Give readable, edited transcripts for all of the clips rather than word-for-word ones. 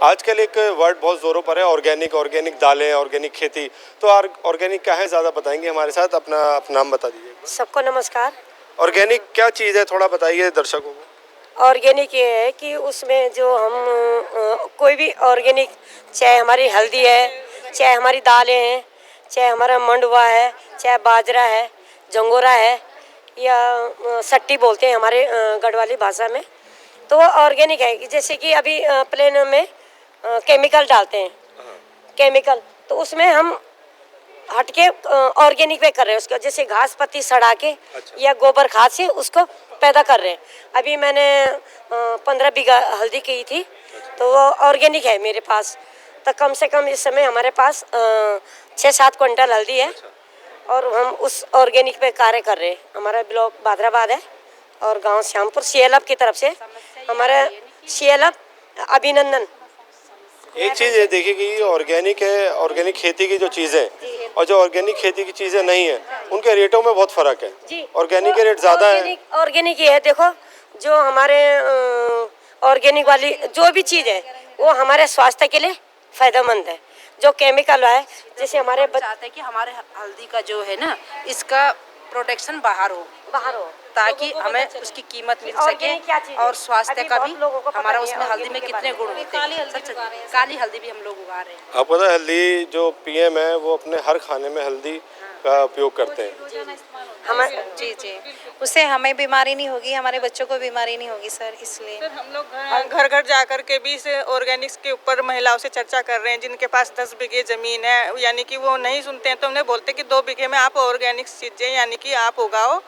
आजकल एक वर्ड बहुत ज़ोरों पर है, ऑर्गेनिक। ऑर्गेनिक दालें, ऑर्गेनिक खेती। तो ऑर्गेनिक क्या है, ज़्यादा बताएंगे हमारे साथ? अपना नाम बता दीजिए। सबको नमस्कार। ऑर्गेनिक क्या चीज़ है, थोड़ा बताइए दर्शकों को। ऑर्गेनिक ये है कि उसमें जो हम कोई भी ऑर्गेनिक, चाहे हमारी हल्दी है, चाहे हमारी दालें हैं, चाहे हमारा मंडुआ है, चाहे बाजरा है, जंगोरा है, या सट्टी बोलते हैं हमारे गढ़वाली भाषा में, तो वो ऑर्गेनिक है। जैसे कि अभी प्लेन में केमिकल डालते हैं, केमिकल, तो उसमें हम हटके ऑर्गेनिक पे कर रहे हैं उसको। जैसे घास पत्ती सड़ा के या गोबर खाद से उसको पैदा कर रहे हैं। अभी मैंने 15 बीघा हल्दी की थी, तो वो ऑर्गेनिक है मेरे पास। तो कम से कम इस समय हमारे पास 6-7 क्विंटल हल्दी है और हम उस ऑर्गेनिक पे कार्य कर रहे हैं। हमारा ब्लॉक बादराबाद है और गांव श्यामपुर सीएलएफ की तरफ से। हमारा सीएलएफ अभिनंदन। एक चीज़ ये देखिए कि ऑर्गेनिक है, ऑर्गेनिक खेती की जो चीज़ें और जो ऑर्गेनिक खेती की चीज़ें नहीं है, उनके रेटों में बहुत फ़र्क है। ऑर्गेनिक के रेट ज़्यादा है। ऑर्गेनिक ये है, देखो जो हमारे ऑर्गेनिक वाली जो भी चीज़ है वो हमारे स्वास्थ्य के लिए फायदेमंद है। जो केमिकल है, जैसे हमारे चाहते हैं कि हमारे हल्दी का जो है ना, इसका प्रोटेक्शन बाहर हो, ताकि हमें उसकी कीमत मिल सके और स्वास्थ्य का भी। हमारा उसमें हल्दी में कितने गुण होते हैं। काली हल्दी भी हम लोग उगा रहे हैं। आपको पता है हल्दी जो पीएम है वो अपने हर खाने में हल्दी का उपयोग करते हैं। जी जी, उससे हमें बीमारी नहीं होगी, हमारे बच्चों को बीमारी नहीं होगी सर। इसलिए सर हम लोग घर घर जा कर के भी इस ऑर्गेनिक्स के ऊपर महिलाओं से चर्चा कर रहे हैं, जिनके पास 10 बीघे ज़मीन है, यानी कि वो नहीं सुनते हैं, तो उन्हें बोलते कि 2 बीघे में आप ऑर्गेनिक्स चीज़ें यानी कि आप उगाओ,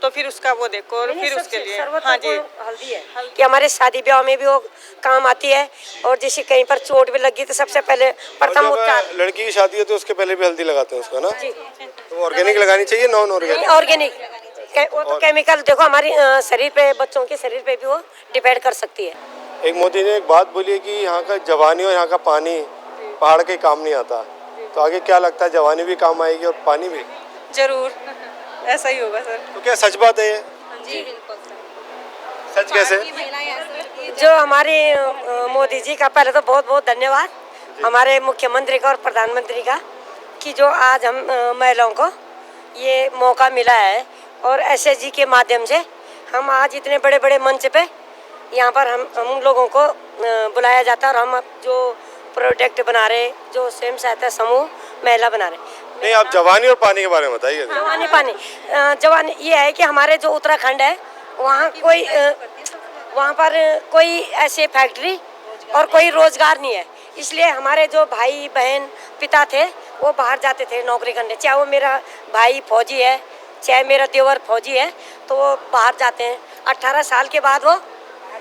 तो फिर उसका वो देखो और फिर उसके लिए। हाँ जी, हल्दी है कि हमारे शादी ब्याह में भी वो काम आती है। और जैसे कहीं पर चोट भी लगी तो सबसे पहले प्रथम उपचार। लड़की की शादी होती है उसके पहले भी हल्दी लगाते हैं उसका ना। तो ऑर्गेनिक लगानी चाहिए, नॉन ऑर्गेनिक? ऑर्गेनिक वो तो केमिकल, देखो हमारी शरीर पे, बच्चों के शरीर पे भी वो डिपेंड कर सकती है। एक मोदी ने एक बात बोली है कि यहाँ का जवानी और यहाँ का पानी पहाड़ के काम नहीं आता। तो आगे क्या लगता है, जवानी भी काम आएगी और पानी भी? जरूर ऐसा ही होगा सर। तो क्या सच बात है ये? जी बिल्कुल सच कैसे? जो हमारे मोदी जी का पहले तो बहुत बहुत धन्यवाद, हमारे मुख्यमंत्री का और प्रधानमंत्री का, कि जो आज हम महिलाओं को ये मौका मिला है और एसएचजी के माध्यम से हम आज इतने बड़े बड़े मंच पे यहाँ पर हम लोगों को बुलाया जाता है और हम जो प्रोडक्ट बना रहे, जो स्वयं सहायता समूह महिला बना रहे। नहीं, आप जवानी और पानी के बारे में बताइए। जवानी पानी, जवानी ये है कि हमारे जो उत्तराखंड है वहाँ पर कोई ऐसे फैक्ट्री और कोई रोजगार नहीं है। इसलिए हमारे जो भाई बहन पिता थे वो बाहर जाते थे नौकरी करने। चाहे वो मेरा भाई फौजी है, चाहे मेरा देवर फौजी है, तो वो बाहर जाते हैं। 18 साल के बाद वो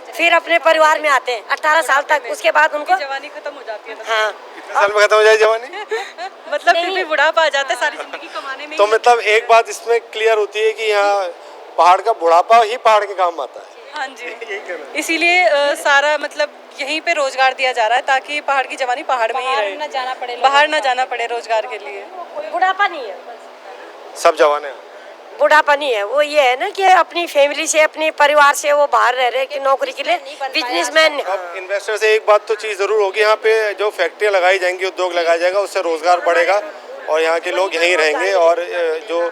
फिर अपने परिवार में आते हैं। 18 साल तक, उसके बाद उनको जवानी खत्म हो जाती है। हाँ, कितने साल में खत्म हो जाए जवानी? मतलब फिर भी बुढ़ापा आ जाता है, सारी जिंदगी कमाने में। तो मतलब एक बात इसमें क्लियर होती है कि यहाँ पहाड़ का बुढ़ापा ही पहाड़ के काम आता है। हाँ जी, इसीलिए सारा मतलब यहीं पे रोजगार दिया जा रहा है, ताकि पहाड़ की जवानी पहाड़ में ही रहे, बाहर ना जाना पड़े रोजगार के लिए। बुढ़ापा नहीं है, सब जवान है। बुढ़ापा नहीं है। वो ये है ना कि अपनी फैमिली से, अपने परिवार से वो बाहर रह रहे कि नौकरी के लिए, बिजनेसमैन। अब इन्वेस्टर से एक बात तो चीज़ ज़रूर होगी, यहाँ पे जो फैक्ट्रियाँ लगाई जाएंगी, उद्योग लगाया जाएगा, उससे रोजगार बढ़ेगा और यहाँ के लोग यहीं रहेंगे और जो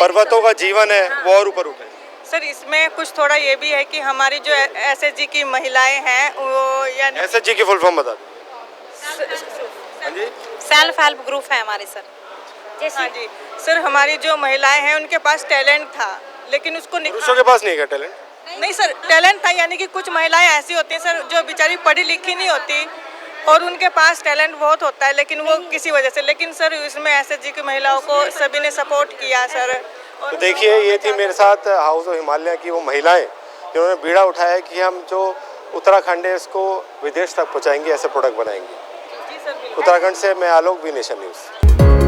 पर्वतों का जीवन है वो और ऊपर उठेगा। सर इसमें कुछ थोड़ा ये भी है कि हमारी जो एसएचजी की महिलाएं हैं वो, यानी एसएचजी की फुल फॉर्म बता दीजिए। सेल्फ हेल्प ग्रुप है हमारे सर। हाँ जी सर, हमारी जो महिलाएं हैं उनके पास टैलेंट था, लेकिन उसको पुरुषों के पास नहीं है टैलेंट? नहीं सर, टैलेंट था, यानी कि कुछ महिलाएं ऐसी होती हैं सर जो बेचारी पढ़ी लिखी नहीं होती और उनके पास टैलेंट बहुत होता है, लेकिन वो किसी वजह से, लेकिन सर इसमें एसएचजी की महिलाओं को सभी ने सपोर्ट किया सर। तो देखिए, ये थी मेरे साथ हाउस ऑफ हिमालय की वो महिलाएं जिन्होंने बीड़ा उठाया है कि हम जो उत्तराखंड है इसको विदेश तक पहुंचाएंगे, ऐसे प्रोडक्ट बनाएंगे। उत्तराखंड से मैं आलोक, वी नेशन न्यूज़।